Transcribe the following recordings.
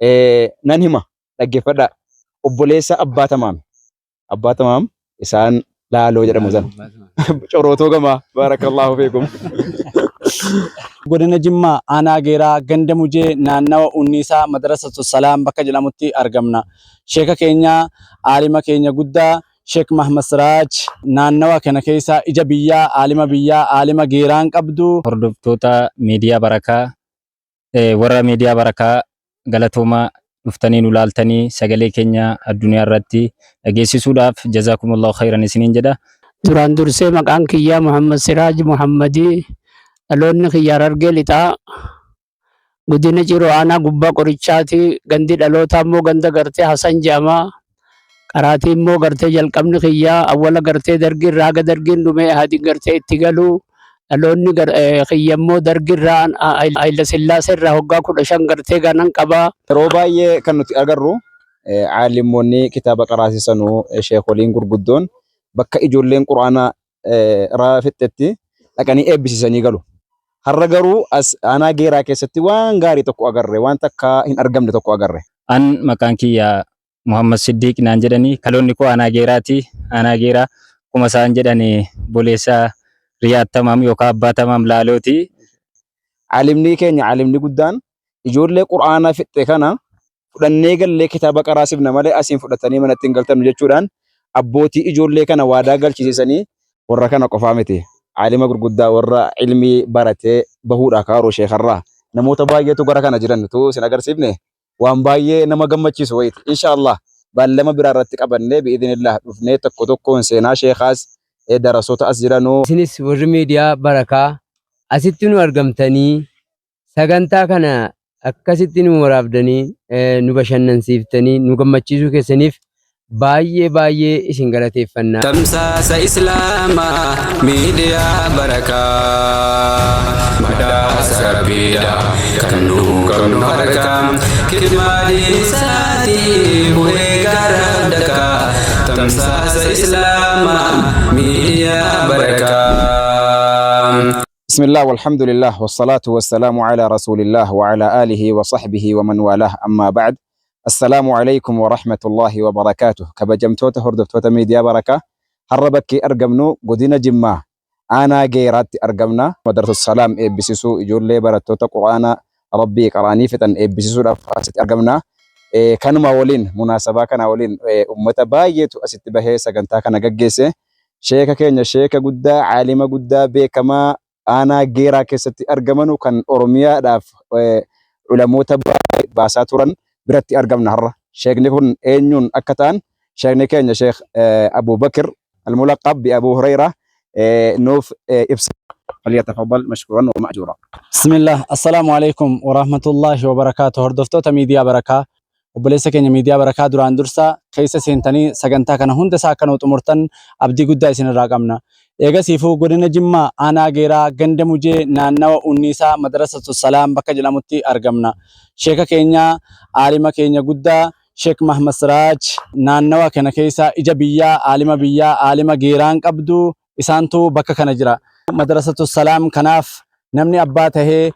nan hima dhaggeeffadhaa. Obboleessa abbaa tamaam isaan laaloo jedhamu san corootoo gamaa barakallahu fiikum. Godina Jimmaa aanaa Geeraa ganda Mujee naannawa Unniisaa Madrasatu Salaam bakka jedhamutti argamna. Sheeka keenya aalima keenya guddaa Sheek Mahmad Siraaj naannawa kana keessa ija biyyaa aalima Geeraan qabdu. Hordoftoota miidiyaa Barakaa warra miidiyaa Barakaa galatooma dhuftanii nu laaltanii sagalee keenya addunyaa irratti dhageessisuudhaaf jazaakumullahu khairan isiniin jedha. Duraan dursee maqaan kiyyaa Muhammad Siraaj Muhammadii dhaloonni kiyyaa Harargee lixaa godina Ciroo aanaa gubbaa qorichaati. Gandi dhalootaa immoo ganda gartee Hasan jedhama. Qaraatii immoo gartee jalqabni kiyyaa awwala gartee dargii irraa haga dargiin dhumee hadi gartee itti galu. Dhaloonni kiyya immoo dargii irraa Hayila Sillaasee irraa waggaa 15 gartee ganan qaba. Yeroo baay'ee kan nuti agarru caalimmoonni kitaaba qaraasisanuu sheekoliin gurguddoon bakka ijoolleen quraana irraa fixetti dhaqanii eebbisiisanii galu. Har'a garuu as aanaa Geeraa keessatti waan gaarii tokko agarre, waan takka hin argamne tokko agarre. An maqaan kiyyaa Muhammad Siddiq naan jedhanii kaloonni koo aanaa Geeraati. Aanaa Geeraa kuma isaan jedhanii boleessa Riyaad Tamaam yookaan Abbaa Tamaam Laalooti. Caalimni keenya caalimni guddaan ijoollee quraanaa fixe kana fudhannee gallee kitaaba qaraasifna malee asiin fudhatanii manatti hin galtan jechuudhaan abbootii ijoollee kana waadaa galchisiisanii warra kana qofaa miti. Caalima gurguddaa warra ilmii baratee bahuudha kaaroo sheekarraa namoota baay'eetu gara kana jiran tu sin agarsiifne waan baay'ee nama gammachiisu wayiti. Inshaallah baallama biraa irratti qabannee bi'idinillah dhufnee tokko tokkoon seenaa sheekaas darasoota as jiranuu. Isinis warri miidiyaa Barakaa asitti nu argamtanii sagantaa kana akkasitti nu waraabdanii nu bashannansiiftanii nu gammachiisuu keessaniif baay'ee isin galateeffanna. Tamsaasa Islaamaa miidiyaa Barakaa badhaasa rabbiidha kan nu qabnu harkaa kirmaanii isaatii bu'ee gara dakaa. Tamsaasa Islaamaa miidiyaa Barakaa. بسم الله والحمد لله والصلاة والسلام على رسول الله وعلى آله وصحبه ومن والاه أما بعد. السلام عليكم ورحمة الله وبركاته. كبجمتوتا هردفتوتا ميديا بركة هربكي أرقمنو قدنا جمّا أنا جيرات أرقمنا مدرسة السلام إبسسو إجول لي برتوتا قرانا ربي قراني فتن إبسسو لفاسة أرقمنا كانوا مولين مناسبة كان مولين أمتا بايتو أست بهي سقنتا كان قجيسي شيكا كينيا شيكا قدا عالمة قدا بكما أنا جيرا كيستي أرقمنو كان أورميا داف علموتا باساتوران برتي أرقمنا هرة. شيخنا كن إنيون أكتان شيخنا كان شيخ أبو بكر الملقب بأبو هريرة نوف إبسا فليتفضل مشكورا ومأجورا. بسم الله السلام عليكم ورحمة الله وبركاته. هردفتوتا ميديا بركة وبليسا كينيا ميديا بركة duraan dursa keessa seentanii sagantaa kana hunda isaa kan xumurtan abdii guddaa isin irraa qabna. Eegasiifuu godina Jimmaa aanaa Geeraa ganda Mujee naannawa Unniisaa Madrasatu Salaam bakka jedhamutti argamna. Sheeka keenya aalima keenya guddaa Sheek Mahmad Siraaj naannawa kana keessa ija biyyaa aalima Geeraan qabdu isaantu bakka kana jira. Madrasatu Salaam kanaaf namni abbaa tahee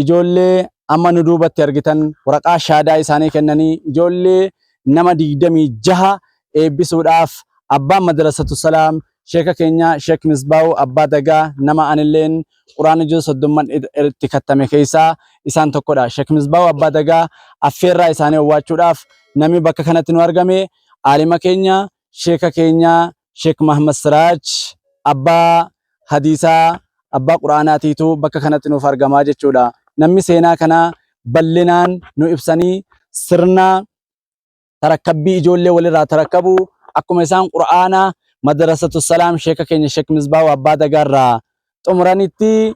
ijoollee amma nu duubatti argitan waraqaa shaadaa isaanii kennanii ijoollee nama 26 eebbisuudhaaf abbaan Madrasatu Salaam Sheeka keenya Sheek Misbaahu Abbaa Dagaa nama anilleen quraana ijoo 30 itti kattame keessaa isaan tokkodha. Sheek Misbaahu Abbaa Dagaa affeerraa isaanii owwaachuudhaaf namni bakka kanatti nu argame aalima keenya sheeka keenya Sheek Mahmad Siraaj abbaa hadiisaa abbaa quraanaatiitu bakka kanatti nuuf argamaa jechuudha. Namni seenaa kana bal'inaan nu ibsanii sirna tarakabbii ijoollee walirraa tarakkabu akkuma isaan quraana Madrasatu Salaam sheeka keenya Sheek Misbaahu Abbaa Dagaarraa xumuranitti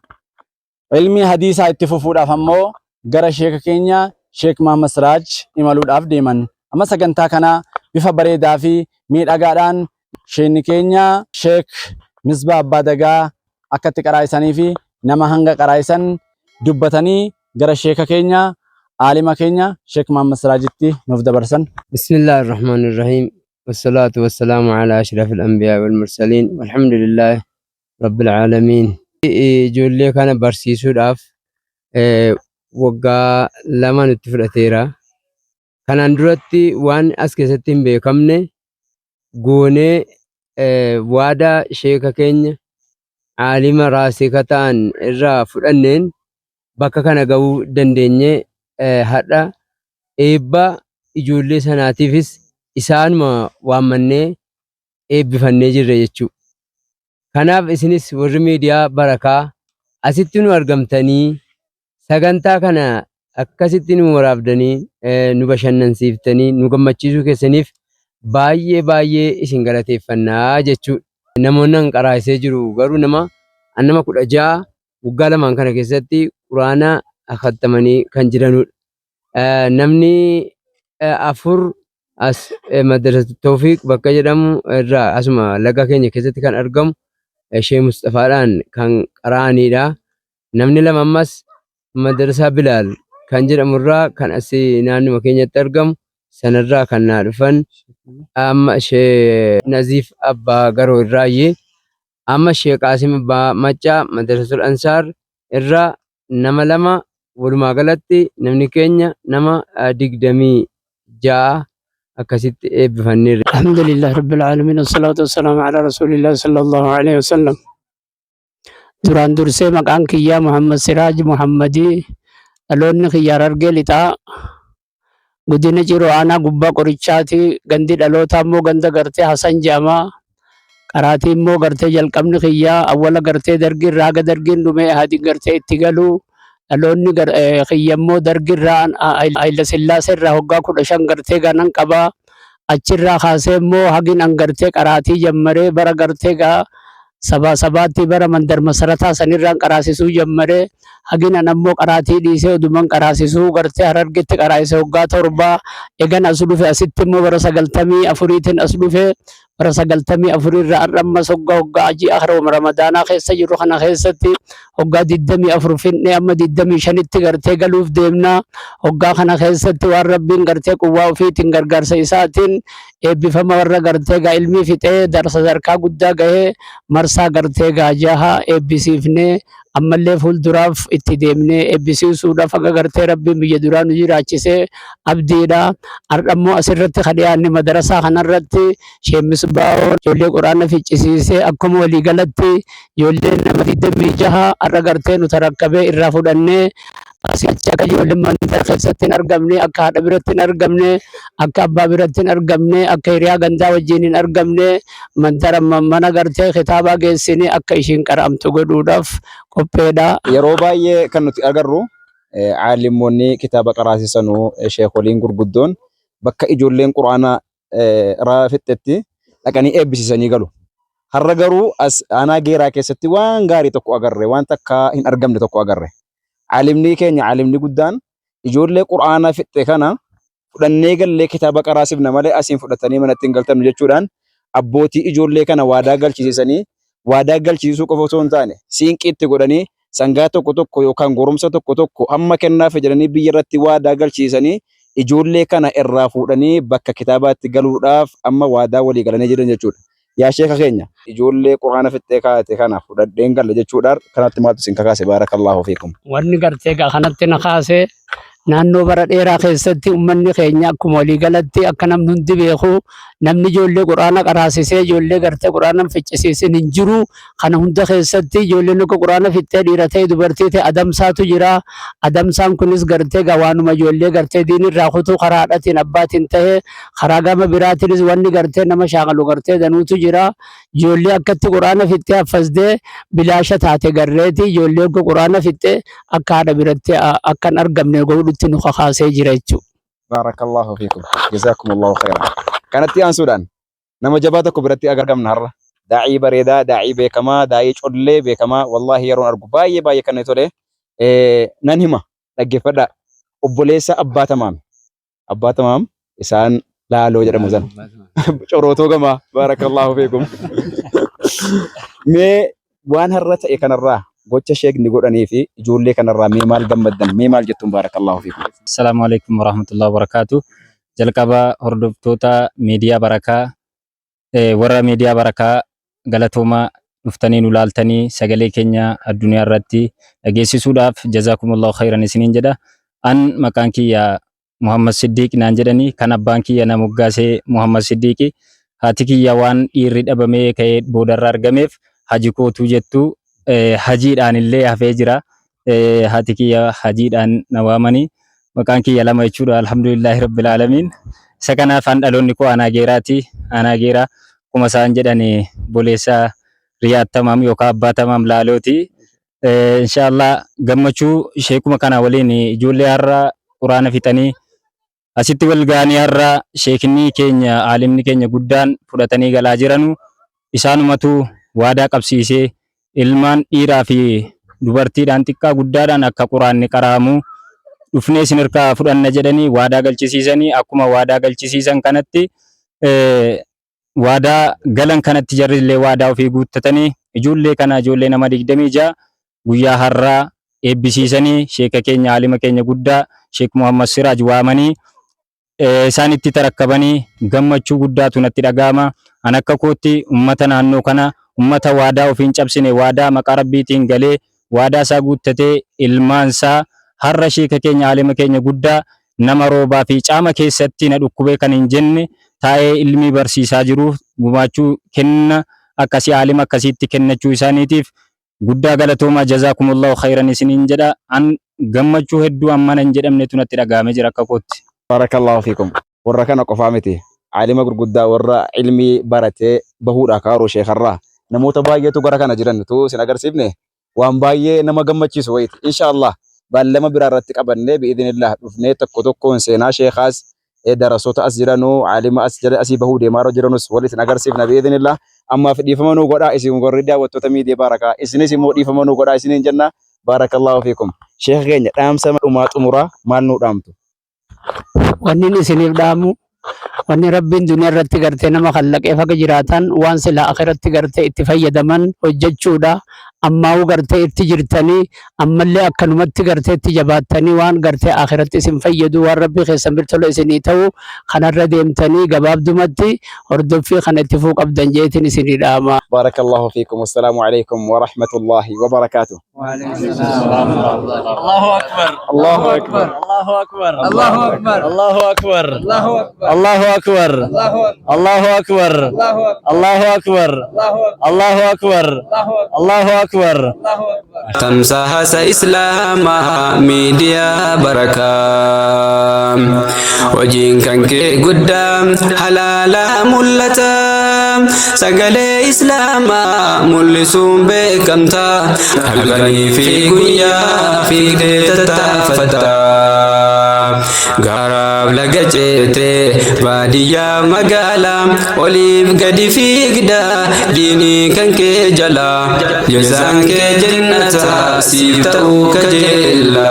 ilmi hadiisaa itti fufuudhaaf ammoo gara sheeka keenya Sheek Mahmad Siraaj imaluudhaaf deeman. Amma sagantaa kana bifa bareedaa fi miidhagaadhaan sheenni keenya Sheek Misbaahu Abbaa Dagaa akkatti qaraa'isanii fi nama hanga qaraa'isan dubbatanii gara sheeka keenya aalima keenya Sheek Mahmad Siraajitti nuuf dabarsan. Bismillahir Rahmanir Rahim. والصلاة والسلام على أشرف الأنبياء والمرسلين والحمد لله رب العالمين. جولي كان برسيسو داف وقا لما نتفرتيرا kanaan duratti waan as keessatti hin beekamne goonee waadaa sheeka keenya aalima raasika ta'an irraa fudhanneen bakka kana ga'uu dandeenye hadha eebba ijoollee sanaatiifis isaanuma waammannee eebbifannee jirre jechuudha. Kanaaf isinis warri miidiyaa barakaa asitti nu argamtanii sagantaa kana akkasitti nu waraabdanii nu bashannansiiftanii nu gammachiisuu keessaniif baay'ee isin galateeffannaa jechuudha. Namoonni an qaraasee jiru garuu nama 16 waggaa lamaan kana keessatti quraana akhattamanii kan jiranudha. Namni 4 as madrasa Tawfiq bakka jedhamu irraa asuma laga keenya keessatti kan argamu Sheekh Mustafaadhaan kan qaraanidha. Namni 2 ammas madrasa Bilaal kan jedhamu irraa kan asii naannuma keenyatti argamu sanarraa kan naa dhufan amma Sheekh Naziif Abbaa Garoo irraayyee amma Sheekh Qaasim Abbaa Maccaa Madrasatul Ansaar irraa nama 2 walumaa galatti namni keenya nama 26 akkasitti eebbifanneerra. Alhamdulillah Rabbil Aalamiin wasalaatu wasalaamu alaa Rasuulillah sallallahu alaihi wasallam. Duraan dursee maqaan kiyyaa Muhammad Siraaj Muhammadii dhaloonni kiyyaa Harargee lixaa godina Ciroo aanaa gubbaa qorichaati gandi dhalootaa immoo ganda gartee Hasan Jaamaa qaraatii immoo gartee jalqabni kiyyaa awwala gartee dargiin raaga dargiin dhumee haadin gartee itti galu dhaloonni kiyya immoo dargiirraa Hayila Sillaasee irraa waggaa 15 gartee ganan qabaa achirraa kaasee immoo hagin an gartee qaraatii jammaree bara gartee gaa sabaatti bara mandar masarataa sanirraan qaraasisuu jammaree hagin an ammoo qaraatii dhiisee oduman qaraasisuu gartee Harargetti qaraasise waggaa 7 egan as dhufe asitti immoo bara 94tiin as dhufe bara 94 irraa arrammas waggaa ji'a ramadaanaa keessa jiru kana keessatti waggaa 24 finne amma 25tti gartee galuuf deemna waggaa kana keessatti waan rabbiin gartee quwwaa ofiitiin gargaarsa isaatiin eebbifama warra gartee gaa ilmii fixee sadarkaa guddaa gahee marsaa gartee gaa jaha eebbisiifnee ammallee fuulduraaf itti deemnee eebbisiisuudhaaf akka gartee rabbiin biyya duraa nu jiraachisee abdiidha. Har'ammoo asirratti kadhiyaanni madarasaa kanarratti Sheekh Misbaa'oo ijoollee quraana ficcisiisee akkuma waliigalatti ijoollee nama 26 har'a gartee nu tarakkabee irraa fudhannee asii achi akka ijoolleen mandara keessatti hin argamne akka haadha biratti hin argamne akka abbaa biratti hin argamne akka hiriyaa gandaa wajjin hin argamne mandara mana gartee kitaabaa geessinee akka ishiin qara'amtu godhuudhaaf qopheedha. Yeroo baay'ee kan nuti agarru caalimmoonni kitaaba qaraasisanuu sheekoliin gurguddoon bakka ijoolleen quraana irraa fixxetti dhaqanii eebbisiisanii galu. Har'a garuu as aanaa geeraa keessatti waan gaarii tokko agarre waan takka hin argamne tokko agarre. Caalimni keenya caalimni guddaan ijoollee quraana fixxe kana fudhannee gallee kitaaba qaraasifna malee asiin fudhatanii manatti hin galtannu jechuudhaan abbootii ijoollee kana waadaa galchisiisanii waadaa galchisiisuu qofa osoo hin taane siinqiitti godhanii sangaa tokko yookaan goromsa tokko hamma kennaaf jedhanii biyya irratti waadaa galchisiisanii ijoollee kana irraa fuudhanii bakka kitaabaatti galuudhaaf amma waadaa walii galanii jiran jechuudha. Yaa sheeka keenya ijoollee quraana fixxee kaa'ate kana fudhadheen galle jechuudhaan kanatti maaltu isin kakaase baarakallahu fiikum. Wanni gartee kanatti na kaase naannoo bara dheeraa keessatti ummanni keenya akkuma waliigalatti akka namni hundi beeku namni ijoollee quraana qaraasisee ijoollee gartee quraana ficcisiisin hin jiru. Kana hunda keessatti ijoolleen akka quraana fixxee dhiira ta'e dubartii ta'e adamsaatu jira. Adamsaan kunis gartee gawaanuma ijoollee gartee diinirraa kutuu karaa haadhatiin abbaatiin ta'e karaa gama biraatiinis wanni gartee nama shaakalu gartee danuutu jira. Ijoollee akkatti quraana fixxee affasdee bilaasha taate garreeti ijoollee akka quraana fixxee akka haadha biratti akka hin argamne godhutti nu kakaasee jira jechuudha. Baarakallahu fiikum. Jazaakumullahu khairan. Kanatti aansuudhaan nama jabaa tokko biratti argamna har'a. Daa'ii bareedaa, daa'ii beekamaa, daa'ii collee beekamaa wallahi yeroon argu baay'ee kan tole. Nan hima dhaggeeffadhaa. Obboleessa Abbaa Tamaam. Abbaa Tamaam isaan Laaloo jedhamu san. Corootoo gamaa baarakallahu fiikum. Mee waan har'a ta'e kanarraa gocha sheekni godhanii fi ijoollee kanarraa mee maal gammaddan mee maal jettuun baarakallahu fiikum. Assalaamu alaikum warahmatullahi wabarakatuh. Jalqaba hordoftoota miidiyaa barakaa warra miidiyaa barakaa galatoomaa dhuftanii nu laaltanii sagalee keenya addunyaa irratti dhageessisuudhaaf jazaakumullahu khairan isiniin jedha. An maqaan kiyya Muhammad Siddiq naan jedhanii kan abbaan kiyya na moggaasee Muhammad Siddiqi haati kiyya waan dhiirri dhabamee ka'ee boodarra argameef haji kootuu jettu hajiidhaan illee hafee jira. Haati kiyya hajiidhaan na waamanii maqaan kiyya lama jechuudha. Alhamdulillahi rabbil alamin. Isa kanaaf an dhaloonni koo anaa geeraati. Anaa geeraa kuma isaan jedhani boleessa Riyaad Tamaam yookaan abbaa Tamaam Laalooti. Inshallah gammachuu sheekuma kana waliin ijoollee har'a quraana fixanii asitti wal ga'anii har'a sheekni keenya aalimni keenya guddaan fudhatanii galaa jiranu isaanumatu waadaa qabsiisee ilmaan dhiiraa fi dubartiidhaan xiqqaa guddaadhaan akka quraanni qaraamu dhufnee isin hirkaa fudhanna jedhanii waadaa galchisiisanii akkuma waadaa galchisiisan kanatti waadaa galan kanatti jarrillee waadaa ofii guuttatanii ijoollee kana ijoollee nama 26 guyyaa har'aa eebbisiisanii sheeka keenya aalima keenya guddaa Sheek Muhammad Siraaj waamanii isaan itti tarakkabanii gammachuu guddaatu natti dhaga'ama. An akka kootti ummata naannoo kana ummata waadaa ofiin cabsine waadaa maqaa rabbiitiin galee waadaa isaa guuttatee ilmaansaa har'a sheeka keenya aalima keenya guddaa nama roobaa fi caama keessatti na dhukkubee kan hin jenne taa'ee ilmii barsiisaa jiru gumaachuu kenna akkasii aalima akkasiitti kennachuu isaaniitiif guddaa galatoomaa jazaakumullahu khayran isiniin jedha. An gammachuu hedduu ammana hin jedhamnetu natti dhaga'amee jira akka kootti. Barakallahu fiikum. Warra kana qofaa miti. Aalima gurguddaa warra ilmii baratee bahuudha kaaroo sheekarraa namoota baay'eetu gara kana jiran tu sin agarsiifne waan baay'ee nama gammachiisu wayiti. Inshallah baallama biraa irratti qabannee bi'idinillah dhufnee tokko tokkoon seenaa sheekaas darasoota as jiranuu aalima as jala asii bahuu deemaa jiranus walitti agarsiifna bi'idinillah. Amma dhiifama nuu godhaa isin warri daawwattoota miidiyaa barakaa isinis immoo dhiifama nuu godhaa isiniin jenna. Barakallahu fiikum. Sheekh keenya dhaamsa dhumaa xumuraa maal nuu dhaamtu? Wanni isiniif dhaamu wanni rabbiin duniyaa irratti gartee nama khallaqee faga jiraatan waan sila akhiratti gartee itti fayyadaman hojjechuudha. Ammaa'uu gartee itti jirtanii ammallee akkanumatti gartee itti jabaattanii waan gartee akhiratti isin fayyadu waan rabbii keessan birtola isinii ta'u kanarra deemtanii gabaabdumatti hordoffii kana itti fuu qabdan jeetiin isinii dhaama. Barakallahu fiikum. Wassalaamu alaikum wa rahmatullahi wa barakatuh. Allahu akbar. Allahu akbar. Allahu akbar. Allahu akbar. Allahu akbar. Allahu akbar. Allahu akbar. Allahu akbar. Allahu akbar. Allahu akbar. Tamsaasa Islaamaa miidiyaa barakaa hojiin kan kee guddaa halaala mul'ata sagalee Islaamaa mul'isuun beekamta halkanii fi guyyaa fiigdee tattaafata gaaraaf laga ceetee baadiyyaa magaalaa oliif gadi fiigda diinii kan kee jalaa jazaan kee jannata siif ta'uu kajeella.